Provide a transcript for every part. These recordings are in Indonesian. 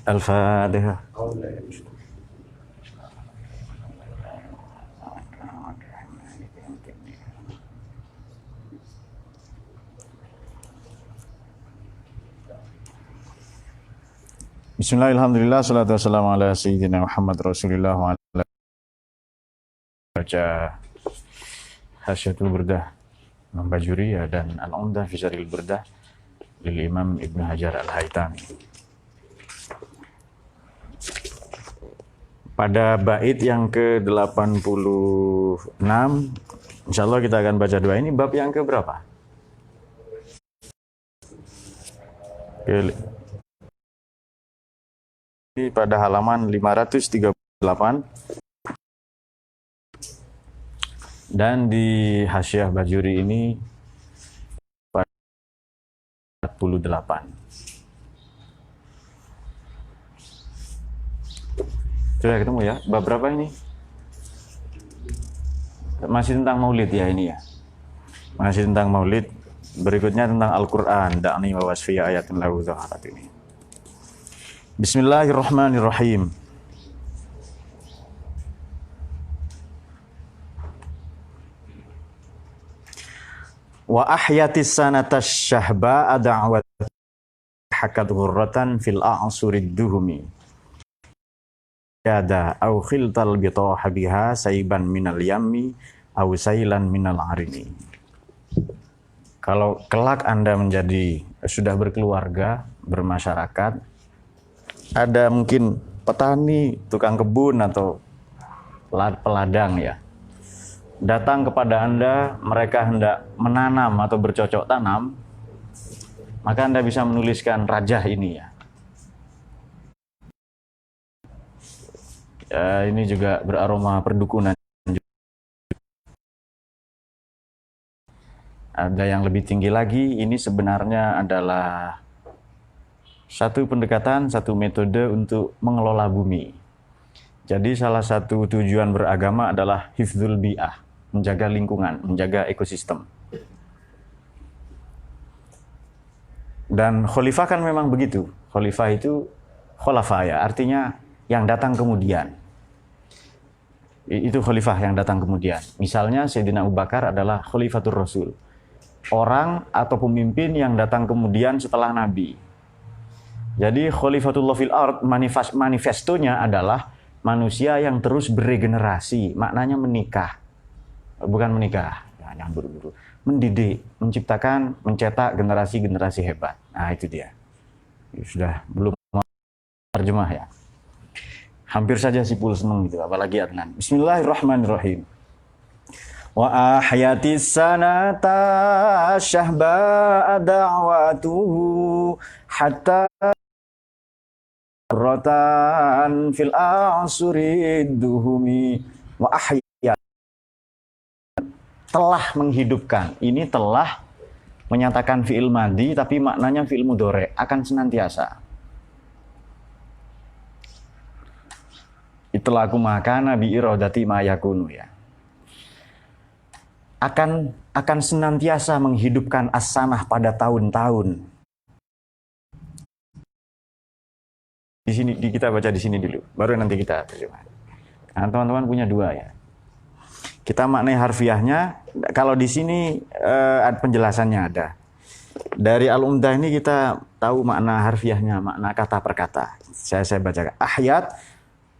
Al-Fatihah. Bismillahirrahmanirrahim. Salatu wassalamu ala sayyidina Muhammad Rasulullah wa ala baca Hasyatul Burdah Imam Bajuri dan Al-Umdah fi Syarhil Burdah lil Imam Ibnu Hajar Al-Haytami. Pada bait yang ke-86 insyaallah kita akan baca dua. Ini bab yang ke berapa? Pada halaman 538 dan di Hasyiah Bajuri ini 48. Sudah ketemu ya? Bab berapa ini? Masih tentang maulid ya ini ya? Masih tentang maulid. Berikutnya tentang Al-Quran. Da'ni wa wasfiya ayatun lahu zaharat ini. Bismillahirrahmanirrahim. Wa ahyatis sanatas syahba da'wat hakat ghurratan fil a'surid duhumi. Yada au khiltal bitaha biha saiban minal yammi au sailan minal arini. Kalau kelak Anda menjadi sudah berkeluarga, bermasyarakat, ada mungkin petani, tukang kebun atau peladang ya, datang kepada Anda, mereka hendak menanam atau bercocok tanam, maka Anda bisa menuliskan rajah ini ya. Ini juga beraroma perdukunan. Ada yang lebih tinggi lagi, ini sebenarnya adalah satu pendekatan, satu metode untuk mengelola bumi. Jadi salah satu tujuan beragama adalah hifdzul bi'ah, menjaga lingkungan, menjaga ekosistem. Dan khalifah kan memang begitu. Khalifah itu khulafa ya, artinya yang datang kemudian. Itu khalifah yang datang kemudian. Misalnya Sayyidina Abu Bakar adalah khalifatur Rasul. Orang atau pemimpin yang datang kemudian setelah Nabi. Jadi khalifatullah fil ard manifestonya adalah manusia yang terus beregenerasi, maknanya menikah. Bukan menikah, yang buru-buru. Mendidik, menciptakan, mencetak generasi-generasi hebat. Nah, itu dia. Sudah belum terjemah ya. Hampir saja Sipul seneng gitu, apalagi Adnan. Bismillahirrahmanirrahim. Wa ahyatis sanata syahba da'watuhu hatta rotan fil a'surid duhumi wa ahya, telah menghidupkan. Ini telah menyatakan fi'il madi tapi maknanya fi'il mudhari, akan senantiasa. Itulah aku maka nabi irodati ma yakunu ya. Akan senantiasa menghidupkan as-sanah pada tahun-tahun. Di sini kita baca di sini dulu, baru nanti kita terjemah. Nah, teman-teman punya dua ya. Kita maknai harfiahnya. Kalau di sini penjelasannya ada. Dari Al-Umdah ini kita tahu makna harfiahnya, makna kata per kata. Saya bacakan. Ahyat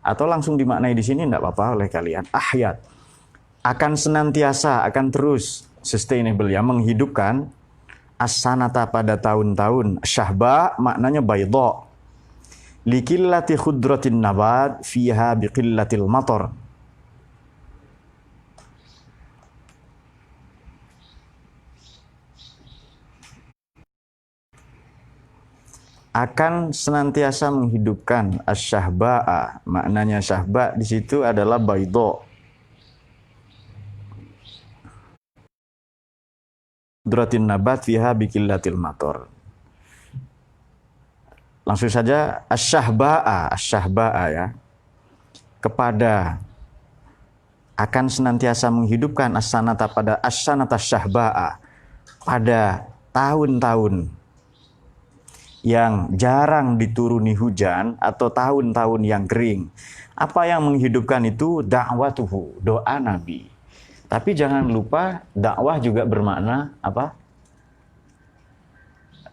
atau langsung dimaknai di sini enggak apa-apa oleh kalian. Ahyat akan senantiasa, akan terus sustainable ya, menghidupkan as-sanata pada tahun-tahun. Syahba maknanya baydha. Likillati khudratin nabat fiha biqillatil matar. Akan senantiasa menghidupkan asy-syahba'a. Maknanya syahba di situ adalah baydha. Khudratin nabat fiha biqillatil matar. Langsung saja asy-syahba'a ya. Kepada akan senantiasa menghidupkan as-sanata pada as-sanata syahba'a pada tahun-tahun yang jarang dituruni hujan atau tahun-tahun yang kering. Apa yang menghidupkan itu? Da'watuhu, doa Nabi. Tapi jangan lupa dakwah juga bermakna apa?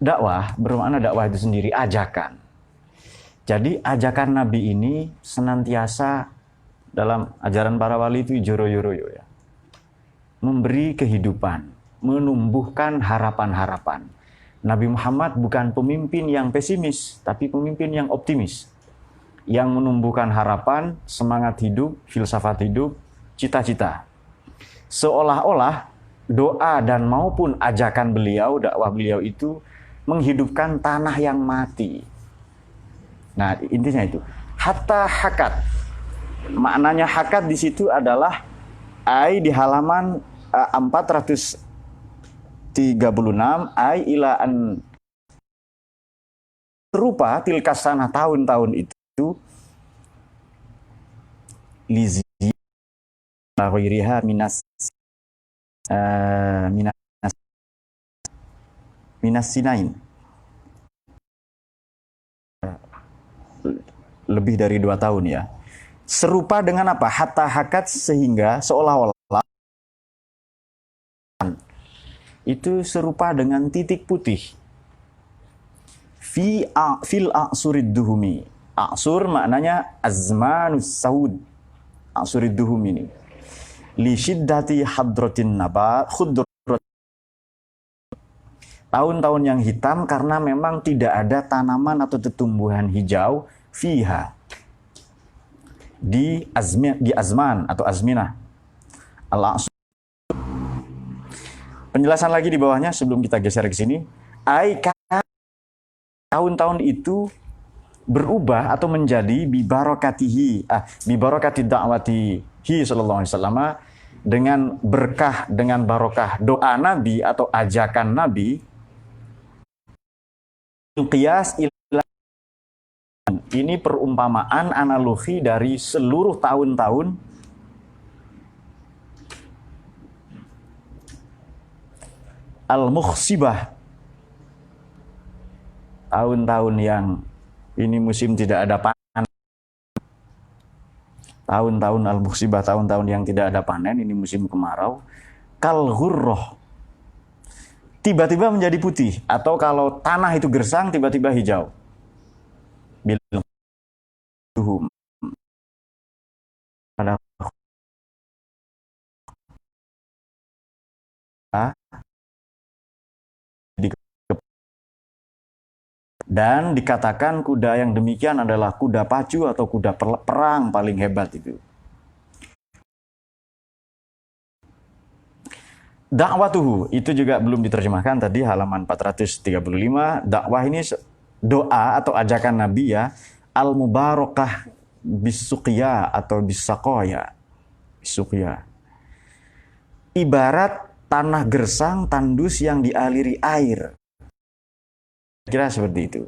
Dakwah bermakna dakwah itu sendiri ajakan. Jadi ajakan Nabi ini senantiasa dalam ajaran para wali itu joro-yoroyo ya. Memberi kehidupan, menumbuhkan harapan-harapan. Nabi Muhammad bukan pemimpin yang pesimis, tapi pemimpin yang optimis. Yang menumbuhkan harapan, semangat hidup, filsafat hidup, cita-cita. Seolah-olah doa dan maupun ajakan beliau, dakwah beliau itu menghidupkan tanah yang mati. Nah, intinya itu. Hatta hakat. Maknanya hakat di situ adalah ai di halaman 436 ai ila an serupa tilkas sana tahun-tahun itu lizi ghairiha minas minas sinain, lebih dari 2 tahun ya. Serupa dengan apa? Hatta hakat, sehingga seolah-olah itu serupa dengan titik putih. Fil a'surid duhumi. A'sur maknanya azmanus saud. A'surid duhumi ini. Li syiddati hadratin nabat khudrat. Tahun-tahun yang hitam karena memang tidak ada tanaman atau tumbuhan hijau fiha. Di azman atau azminah. Al-a'sur. Penjelasan lagi di bawahnya sebelum kita geser ke sini. Tahun-tahun itu berubah atau menjadi bibarokatihi, bibarokati da'watihi sallallahu alaihi wasallam, dengan berkah, dengan barokah doa Nabi atau ajakan Nabi. Qiyas ini perumpamaan analogi dari seluruh tahun-tahun al-mukhsibah, tahun-tahun yang ini musim tidak ada panen, tahun-tahun al-mukhsibah, tahun-tahun yang tidak ada panen, ini musim kemarau. Kal ghurrah, tiba-tiba menjadi putih, atau kalau tanah itu gersang tiba-tiba hijau. Bilhum pada dan dikatakan kuda yang demikian adalah kuda pacu atau kuda perang paling hebat itu. Dakwatuhu itu juga belum diterjemahkan tadi halaman 435. Dakwah ini doa atau ajakan Nabi ya, al-mubarakah bisuqya atau bisaqaya. Bisuqya. Ibarat tanah gersang tandus yang dialiri air. Kira seperti itu.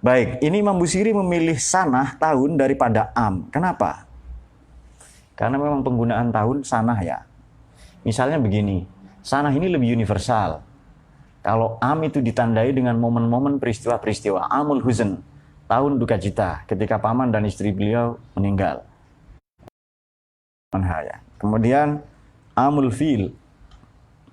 Baik, ini Imam Busiri memilih sanah tahun daripada am. Kenapa? Karena memang penggunaan tahun sanah ya. Misalnya begini, sanah ini lebih universal. Kalau am itu ditandai dengan momen-momen peristiwa-peristiwa. Amul huzn, tahun duka cita, ketika paman dan istri beliau meninggal. Kemudian amul fil,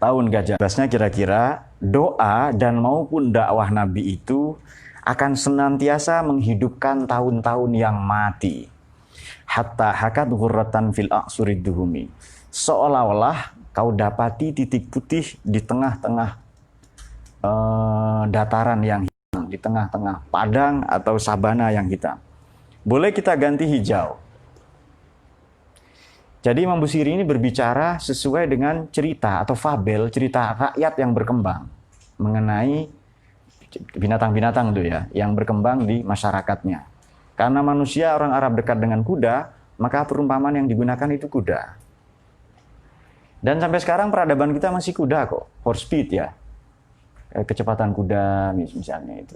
tahun gajah. Bahasanya kira-kira doa dan maupun dakwah Nabi itu akan senantiasa menghidupkan tahun-tahun yang mati. Hatta hakat ghurratan fil a'surid duhumi. Seolah-olah kau dapati titik putih di tengah-tengah dataran yang hitam, di tengah-tengah padang atau sabana yang hitam. Boleh kita ganti hijau. Jadi Imam Busiri ini berbicara sesuai dengan cerita atau fabel, cerita rakyat yang berkembang mengenai binatang-binatang itu ya, yang berkembang di masyarakatnya. Karena manusia orang Arab dekat dengan kuda, maka perumpamaan yang digunakan itu kuda. Dan sampai sekarang peradaban kita masih kuda kok, horse speed ya. Kecepatan kuda misalnya itu.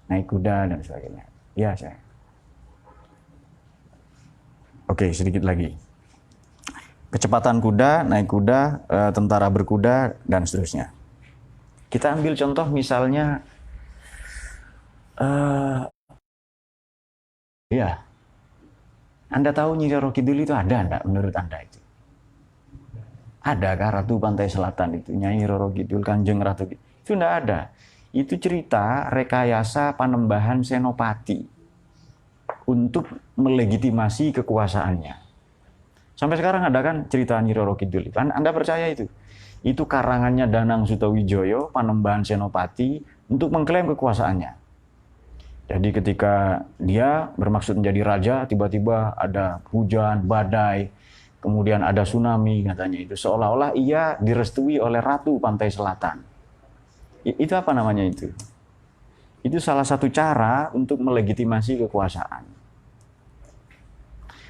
Naik kuda dan sebagainya. Ya, saya. Oke, sedikit lagi. Kecepatan kuda, naik kuda, tentara berkuda, dan seterusnya. Kita ambil contoh misalnya, ya, Anda tahu Nyi Roro Kidul itu ada enggak menurut Anda itu? Adakah Ratu Pantai Selatan itu? Nyai Roro Kidul, Kanjeng Ratu Kidul? Itu enggak ada. Itu cerita rekayasa Panembahan Senopati untuk melegitimasi kekuasaannya. Sampai sekarang ada kan cerita Nyi Roro Kidul itu. Anda percaya itu? Itu karangannya Danang Sutawijoyo, Panembahan Senopati, untuk mengklaim kekuasaannya. Jadi ketika dia bermaksud menjadi raja, tiba-tiba ada hujan, badai, kemudian ada tsunami katanya itu. Seolah-olah ia direstui oleh Ratu Pantai Selatan. Itu apa namanya itu? Itu salah satu cara untuk melegitimasi kekuasaan.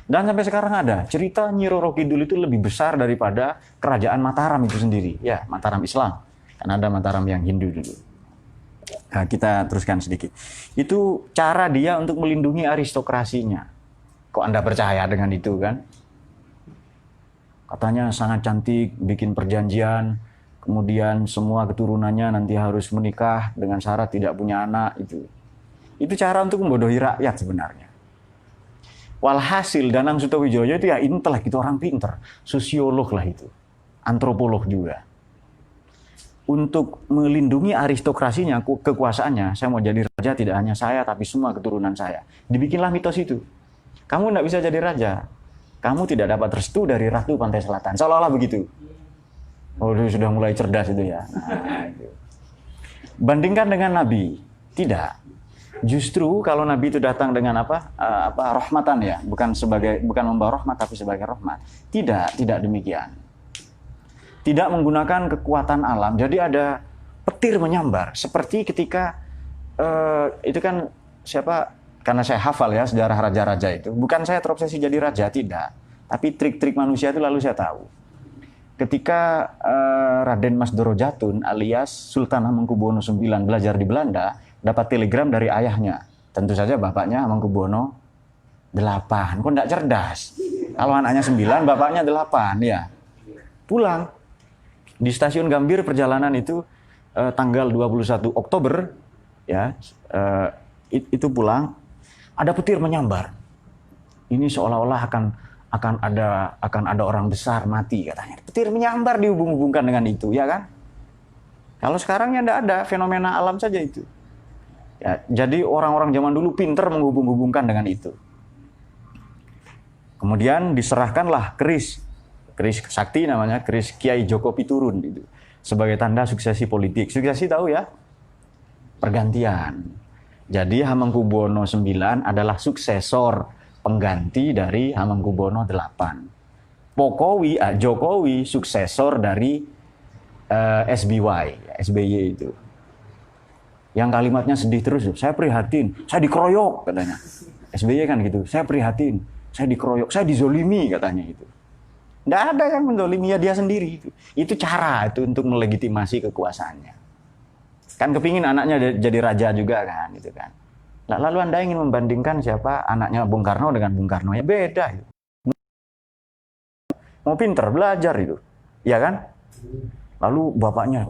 Dan sampai sekarang ada cerita Nyi Roro Kidul itu lebih besar daripada kerajaan Mataram itu sendiri. Ya, Mataram Islam. Karena ada Mataram yang Hindu dulu. Nah, kita teruskan sedikit. Itu cara dia untuk melindungi aristokrasinya. Kok Anda percaya dengan itu kan? Katanya sangat cantik, bikin perjanjian, kemudian semua keturunannya nanti harus menikah dengan syarat tidak punya anak itu. Itu cara untuk membodohi rakyat sebenarnya. Walhasil Danang Sutawijoyo itu ya intelek, itu orang pinter, sosiolog lah itu, antropolog juga. Untuk melindungi aristokrasinya, kekuasaannya, saya mau jadi raja tidak hanya saya tapi semua keturunan saya. Dibikinlah mitos itu. Kamu tidak bisa jadi raja, kamu tidak dapat restu dari Ratu Pantai Selatan. Seolah-olah begitu. Oh, itu sudah mulai cerdas itu ya. Nah, itu. Bandingkan dengan Nabi, tidak. Justru kalau Nabi itu datang dengan rahmatan ya, bukan membawa rahmat tapi sebagai rahmat. Tidak demikian. Tidak menggunakan kekuatan alam. Jadi ada petir menyambar seperti ketika itu kan karena saya hafal ya sejarah raja-raja itu. Bukan saya terobsesi jadi raja, tidak. Tapi trik-trik manusia itu lalu saya tahu. Ketika Raden Mas Dorojatun alias Sultan Hamengkubuwono IX belajar di Belanda, dapat telegram dari ayahnya. Tentu saja bapaknya Hamengkubuwono VIII. Kok enggak cerdas? Kalau anaknya 9, bapaknya 8, ya. Pulang. Di stasiun Gambir perjalanan itu tanggal 21 Oktober, ya, itu pulang, ada petir menyambar. Ini seolah-olah akan ada orang besar mati katanya. Petir menyambar dihubung-hubungkan dengan itu, ya kan? Kalau sekarang ya enggak ada, fenomena alam saja itu. Ya, jadi orang-orang zaman dulu pinter menghubung-hubungkan dengan itu. Kemudian diserahkanlah keris sakti namanya, keris Kiai Joko Piturun itu sebagai tanda suksesi politik. Suksesi tahu ya? Pergantian. Jadi Hamengkubuwono IX adalah suksesor pengganti dari Hamengkubuwono VIII. Jokowi suksesor dari SBY itu. Yang kalimatnya sedih terus, saya prihatin, saya dikeroyok katanya. SBY kan gitu, saya prihatin, saya dikeroyok, saya dizolimi katanya itu. Nggak ada yang mendolimi, ya dia sendiri. Itu cara itu untuk melegitimasi kekuasaannya. Kan kepingin anaknya jadi raja juga kan, gitu kan. Nah, lalu Anda ingin membandingkan siapa anaknya Bung Karno dengan Bung Karno, ya beda. Gitu. Mau pinter belajar itu, ya kan? Lalu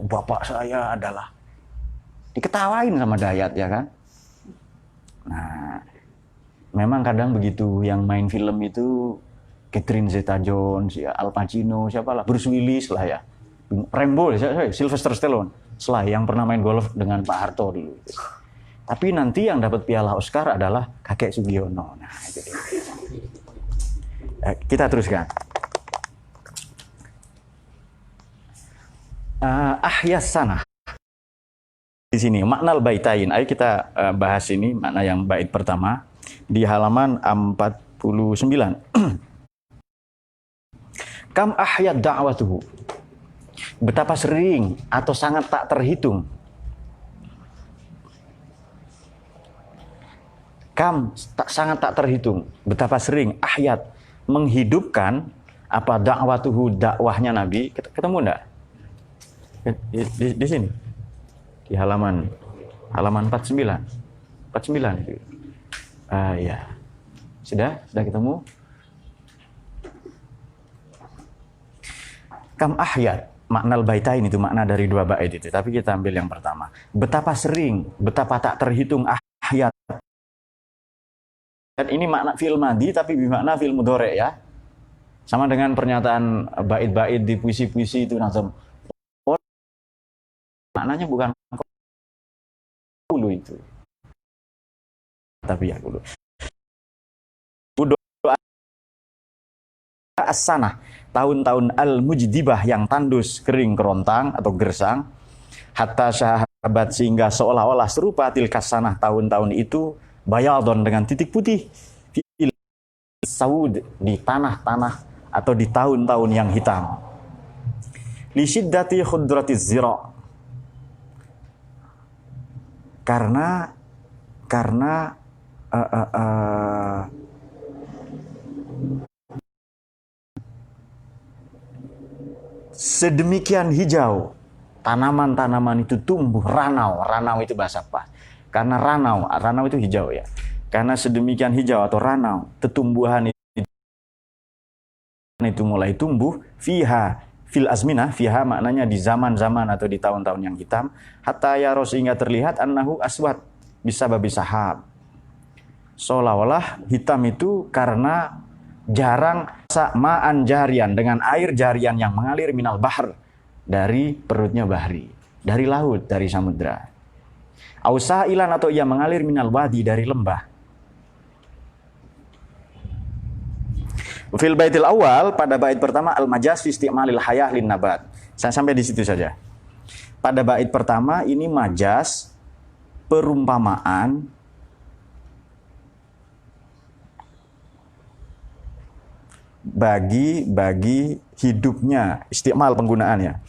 bapak saya adalah diketawain sama Dayat, ya kan? Nah, memang kadang begitu, yang main film itu Catherine Zeta-Jones, ya, Al Pacino, siapalah, Bruce Willis lah ya, Rambo, Sylvester Stallone, yang pernah main golf dengan Pak Harto dulu. Tapi nanti yang dapat piala Oscar adalah kakek Sugiono. Nah, itu dia. Kita teruskan. Ahyas sanah. Di sini makna baitain. Ayo kita bahas ini makna yang bait pertama di halaman 49. Kam ahyad da'watuhu. Betapa sering atau sangat tak terhitung. Sangat tak terhitung. Betapa sering ahyad menghidupkan apa da'watuhu, dakwahnya Nabi. Ketemu enggak? Di sini. Di halaman 49 itu. Ya. Sudah ketemu? Kam ahyat, makna al-baitain itu makna dari dua bait itu. Tapi kita ambil yang pertama. Betapa sering, betapa tak terhitung ayat. Dan ini makna fi'il madhi tapi bermakna fi'il mudhari ya. Sama dengan pernyataan bait-bait di puisi-puisi itu nazam. Maknanya bukan dulu itu. Tapi ya dulu. As-sanah, tahun-tahun al-mujdibah yang tandus, kering, kerontang atau gersang, hatta syahabat sehingga seolah-olah serupa tilkas sanah tahun-tahun itu bayadon dengan titik putih fil saud di tanah-tanah atau di tahun-tahun yang hitam. Li syiddati khudratiz zira, karena sedemikian hijau tanaman-tanaman itu tumbuh. Ranau itu bahasa apa? Karena ranau itu hijau ya. Karena sedemikian hijau atau ranau, tumbuhan itu mulai tumbuh fil azminah, fiha maknanya di zaman-zaman atau di tahun-tahun yang hitam, hatta yaro sehingga terlihat annahu aswad bisa babi sahab. Seolah-olah hitam itu karena jarang ma'an jarian, dengan air jarian yang mengalir minal bahr, dari perutnya bahri, dari laut, dari samudra. Ausailan atau ia mengalir minal wadi, dari lembah. Fil baitil awal, pada bait pertama al-majaz fi isti'malil hayah lin nabat. Saya sampai di situ saja. Pada bait pertama ini majaz, perumpamaan bagi hidupnya, istimal penggunaannya,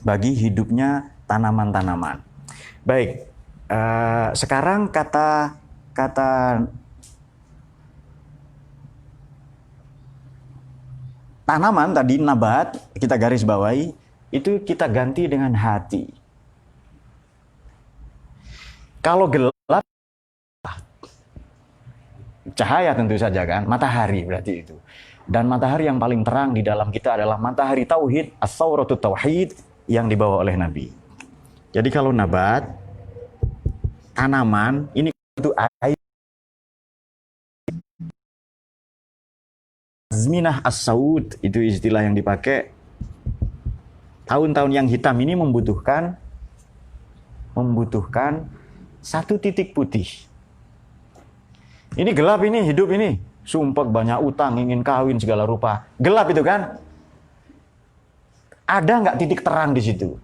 bagi hidupnya tanaman-tanaman. Baik, sekarang kata tanaman tadi, nabat, kita garis bawahi, itu kita ganti dengan hati. Kalau gelap, cahaya tentu saja kan, matahari berarti itu. Dan matahari yang paling terang di dalam kita adalah matahari tauhid, as-sawratut tauhid yang dibawa oleh Nabi. Jadi kalau nabat, tanaman, ini itu air. Azminah as-saud, itu istilah yang dipakai. Tahun-tahun yang hitam ini membutuhkan satu titik putih. Ini gelap, ini hidup, ini sumpek, banyak utang, ingin kawin segala rupa. Gelap itu kan? Ada nggak titik terang di situ?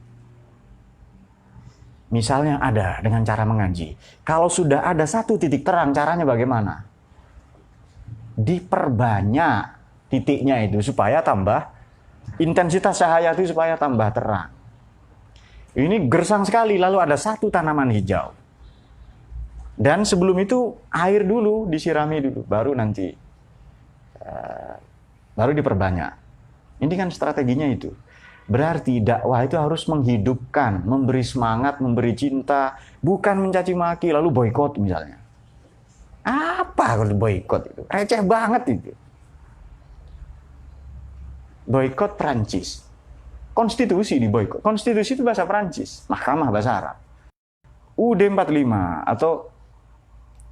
Misalnya ada, dengan cara mengaji. Kalau sudah ada satu titik terang, caranya bagaimana? Diperbanyak titiknya itu supaya tambah intensitas cahaya itu, supaya tambah terang. Ini gersang sekali, lalu ada satu tanaman hijau. Dan sebelum itu air dulu, disirami dulu, baru nanti baru diperbanyak. Ini kan strateginya itu. Berarti dakwah itu harus menghidupkan, memberi semangat, memberi cinta, bukan mencaci maki lalu boikot misalnya. Apa kalau boikot itu? Receh banget itu. Boikot Prancis. Konstitusi diboikot. Konstitusi itu bahasa Prancis, mahkamah bahasa Arab. UUD 45 atau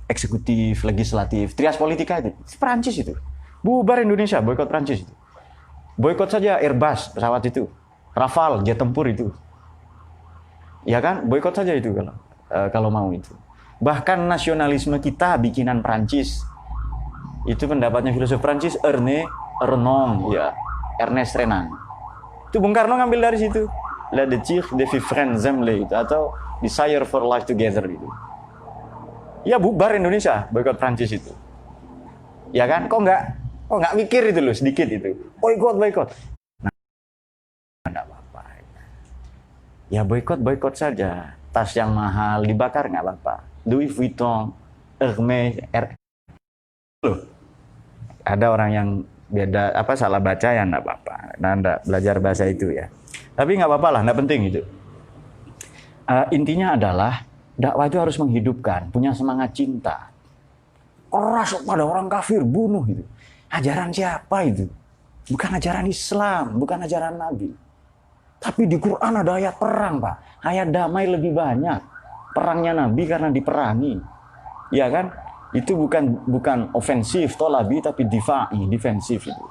eksekutif, legislatif, trias politika itu Prancis itu. Bubar Indonesia, boikot Prancis itu. Boikot saja Airbus, pesawat itu. Rafale, jet tempur itu. Ya kan? Boikot saja itu kalau mau itu. Bahkan nasionalisme kita bikinan Prancis. Itu pendapatnya filosof Prancis Renan, ya. Ernest Renan. Itu Bung Karno ngambil dari situ. La désir de vivre ensemble itu, atau desire for life together itu. Ya bubar Indonesia, boikot Prancis itu. Ya kan? Kok nggak mikir itu loh sedikit itu. Boikot. Nah, enggak apa-apa. Ya boikot saja. Tas yang mahal dibakar nggak apa-apa. Louis Vuitton, Hermes, loh. Ada orang yang beda salah baca ya nggak apa-apa. Nah, enggak belajar bahasa itu ya. Tapi nggak apa-apa lah, nggak penting itu. Intinya adalah dakwah itu harus menghidupkan, punya semangat cinta. Keras pada orang kafir, bunuh itu. Ajaran siapa itu? Bukan ajaran Islam, bukan ajaran Nabi. Tapi di Quran ada ayat perang, Pak. Ayat damai lebih banyak. Perangnya Nabi karena diperangi. Ya kan? Itu bukan ofensif, tolabi, tapi difa'i, defensif itu.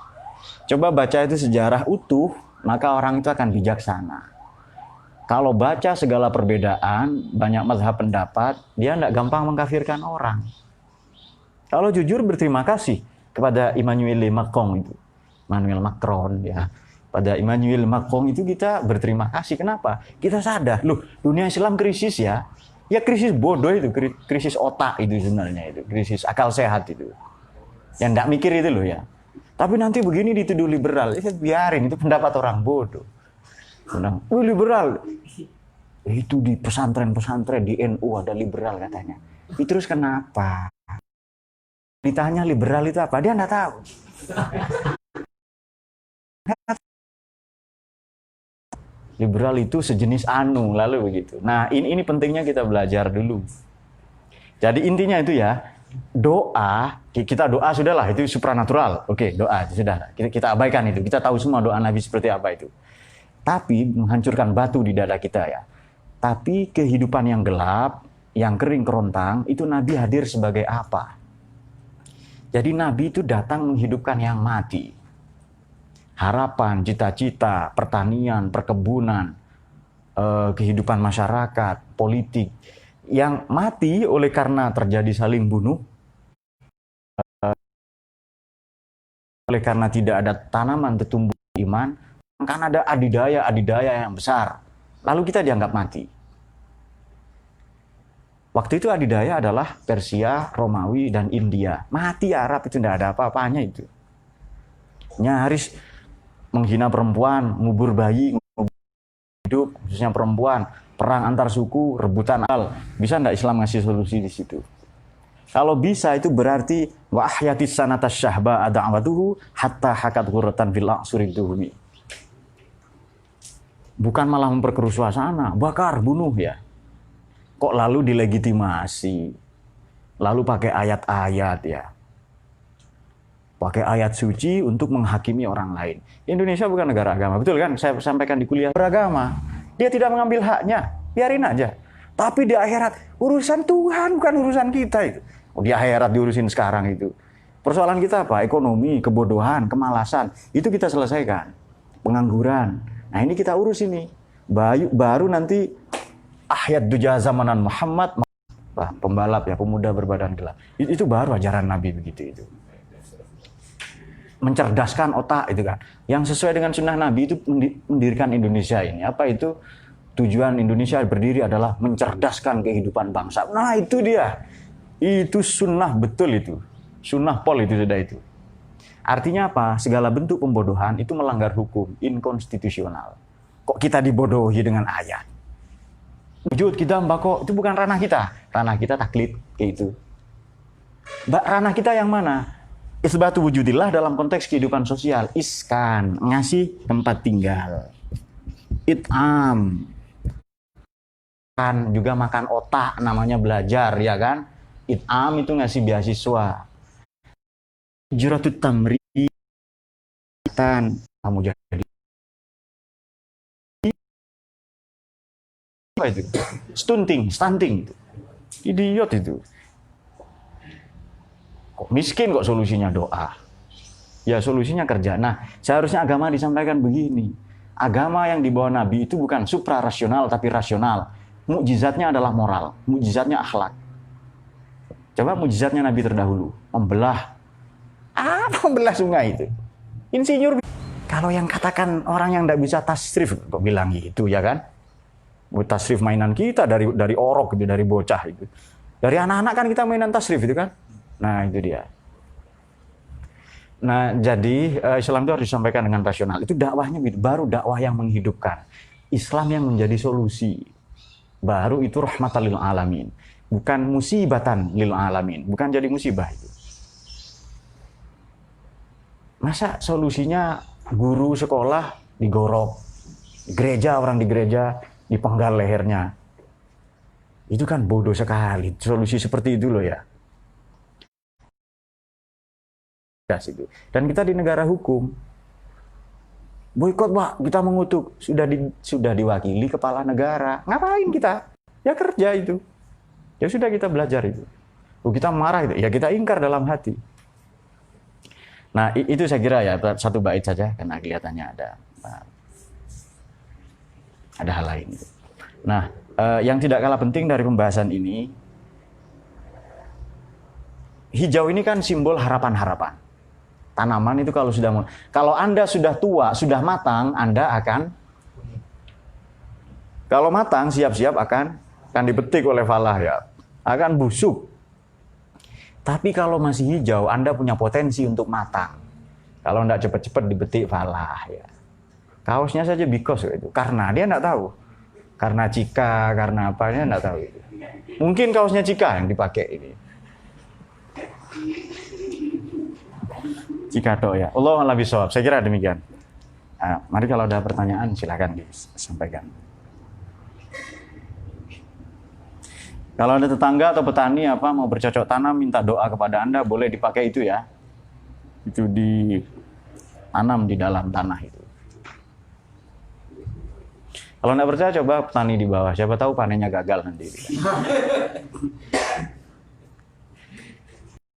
Coba baca itu sejarah utuh, maka orang itu akan bijaksana. Kalau baca segala perbedaan, banyak mazhab pendapat, dia tidak gampang mengkafirkan orang. Kalau jujur berterima kasih kepada Emmanuel Macron itu. Emmanuel Macron ya. Pada Emmanuel Macron itu kita berterima kasih. Kenapa? Kita sadar, loh, dunia Islam krisis ya. Ya krisis bodoh itu, krisis otak itu sebenarnya itu, krisis akal sehat itu. Yang enggak mikir itu loh ya. Tapi nanti begini dituduh liberal, ya biarin, itu pendapat orang bodoh. Liberal. Itu di pesantren-pesantren di NU ada liberal katanya. Terus kenapa? Ditanya liberal itu apa? Dia enggak tahu. Liberal itu sejenis anu, lalu begitu. Nah, ini pentingnya kita belajar dulu. Jadi intinya itu ya, doa, kita doa sudahlah, itu supranatural. Oke, doa, sudah. Kita abaikan itu. Kita tahu semua doa Nabi seperti apa itu. Tapi menghancurkan batu di dada kita ya. Tapi kehidupan yang gelap, yang kering kerontang, itu Nabi hadir sebagai apa? Jadi Nabi itu datang menghidupkan yang mati. Harapan, cita-cita, pertanian, perkebunan, kehidupan masyarakat, politik yang mati oleh karena terjadi saling bunuh, oleh karena tidak ada tanaman tertumbuh iman, karena ada adidaya yang besar, lalu kita dianggap mati. Waktu itu adidaya adalah Persia, Romawi, dan India. Mati Arab itu tidak ada apa-apanya itu. Nyaris menghina perempuan, ngubur bayi, ngubur hidup, khususnya perempuan, perang antar suku, rebutan al. Bisa enggak Islam ngasih solusi di situ? Kalau bisa itu berarti wa ahyatis sanatas syahba ada'watuhu hatta hakat ghurratan fil aqsuriduhumi. Bukan malah memperkeruh suasana, bakar, bunuh ya. Kok lalu dilegitimasi? Lalu pakai ayat-ayat ya. Pakai ayat suci untuk menghakimi orang lain. Indonesia bukan negara agama, betul kan? Saya sampaikan di kuliah beragama. Dia tidak mengambil haknya, biarin aja. Tapi di akhirat, urusan Tuhan bukan urusan kita itu. Di akhirat diurusin sekarang itu. Persoalan kita apa? Ekonomi, kebodohan, kemalasan. Itu kita selesaikan. Pengangguran. Nah ini kita urus ini. Baru nanti ahyad duja zamanan Muhammad, pembalap ya, pemuda berbadan gelap. Itu baru ajaran Nabi begitu itu. Mencerdaskan otak itu kan. Yang sesuai dengan sunnah Nabi itu mendirikan Indonesia ini. Apa itu? Tujuan Indonesia berdiri adalah mencerdaskan kehidupan bangsa. Nah itu dia. Itu sunnah betul itu. Sunnah pol itu sudah itu. Artinya apa? Segala bentuk pembodohan itu melanggar hukum. Inkonstitusional. Kok kita dibodohi dengan ayat? Wujud kita mbako itu bukan ranah kita. Ranah kita taklid kayak itu. Ranah kita yang mana? Isbatu wujudillah dalam konteks kehidupan sosial. Iskan, ngasih tempat tinggal. It'am, kan juga makan otak, namanya belajar ya kan. It'am itu ngasih beasiswa. Juratut tamri, kamu jadi apa itu? Stunting. Idiot itu. Kok miskin kok solusinya doa? Ya solusinya kerja. Nah, seharusnya agama disampaikan begini. Agama yang dibawa Nabi itu bukan supra-rasional tapi rasional. Mukjizatnya adalah moral, mukjizatnya akhlak. Coba mukjizatnya Nabi terdahulu, membelah sungai itu. Insinyur. Kalau yang katakan orang yang tidak bisa tasrif kok bilang gitu ya kan? Tasrif mainan kita dari orok gitu, dari bocah itu. Dari anak-anak kan kita mainan tasrif itu kan? Nah itu dia. Nah jadi Islam itu harus disampaikan dengan rasional. Itu dakwahnya gitu. Baru dakwah yang menghidupkan. Islam yang menjadi solusi. Baru itu rahmatan lil alamin. Bukan musibatan lil alamin. Bukan jadi musibah itu. Masa solusinya guru sekolah digorok. Gereja, orang di gereja dipenggal lehernya. Itu kan bodoh sekali. Solusi seperti itu loh ya. Itu. Dan kita di negara hukum. Boikot, Pak, kita mengutuk. Sudah diwakili kepala negara. Ngapain kita? Ya kerja itu. Ya sudah kita belajar itu. Kita marah itu, ya kita ingkar dalam hati. Nah, itu saya kira ya satu bait saja karena kelihatannya ada hal lain. Nah, yang tidak kalah penting dari pembahasan ini, hijau ini kan simbol harapan-harapan. Tanaman itu kalau Anda sudah tua, sudah matang, Anda akan kalau matang siap-siap akan dipetik oleh falah ya. Akan busuk. Tapi kalau masih hijau, Anda punya potensi untuk matang. Kalau tidak cepat-cepat dipetik falah ya. Kaosnya saja bikos itu, karena dia tidak tahu. Karena Cika, karena apa, dia tidak tahu itu. Mungkin kaosnya Cika yang dipakai ini. Cika toh ya. Allah a'lam bishawab. Saya kira demikian. Mari kalau ada pertanyaan silakan disampaikan. Kalau ada tetangga atau petani mau bercocok tanam, minta doa kepada Anda, boleh dipakai itu ya. Itu ditanam di dalam tanah itu. Kalau Anda percaya, coba petani di bawah. Siapa tahu panennya gagal nanti.